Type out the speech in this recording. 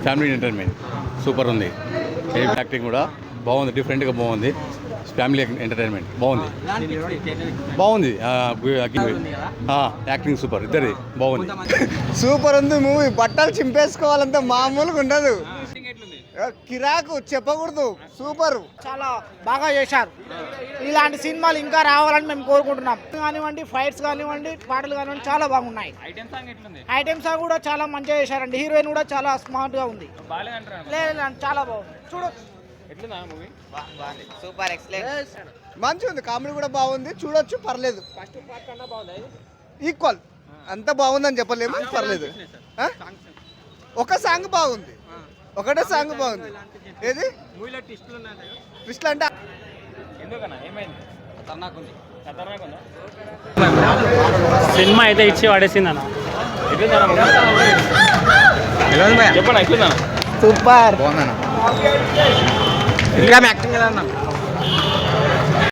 Family entertainment super ఉంది. Acting కూడా బాగుంది, డిఫరెంట్గా బాగుంది. ఫ్యామిలీ ఎంటర్టైన్మెంట్ బాగుంది. యాక్టింగ్ సూపర్, ఇద్దరి బాగుంది. సూపర్ ఉంది మూవీ. బట్టలు చింపేసుకోవాలంటే మామూలుగా ఉండదు. కిరాకు చెప్పకూడదు. సూపర్, చాలా బాగా చేశారు. ఇలాంటి సినిమాలు ఇంకా రావాలని మేము కోరుకుంటున్నాం. కానివ్వండి, ఫైట్స్ కానివ్వండి, పాటలు కానివ్వండి, చాలా బాగున్నాయి. ఐటమ్ సాంగ్ కూడా చాలా మంచిగా చేశారండి. హీరోయిన్ కూడా చాలా స్మార్ట్ గా ఉంది. లేదు, చాలా బాగుంది. చూడొచ్చు. సూపర్, ఎక్సలెంట్, మంచిగా ఉంది. కామెడీ కూడా బాగుంది, చూడొచ్చు, పర్లేదు. ఈక్వల్, అంత బాగుందని చెప్పలేము, పర్లేదు. ఒక సాంగ్ బాగుంది, ఒకటే సాంగ్ బాగుంది. ఏది ట్విస్ట్ అంటే సినిమా అయితే ఇచ్చి పడేసింది అన్న. సూపర్, బాగుందన్న. ఇంకా యాక్టింగ్ ఎలా అన్న?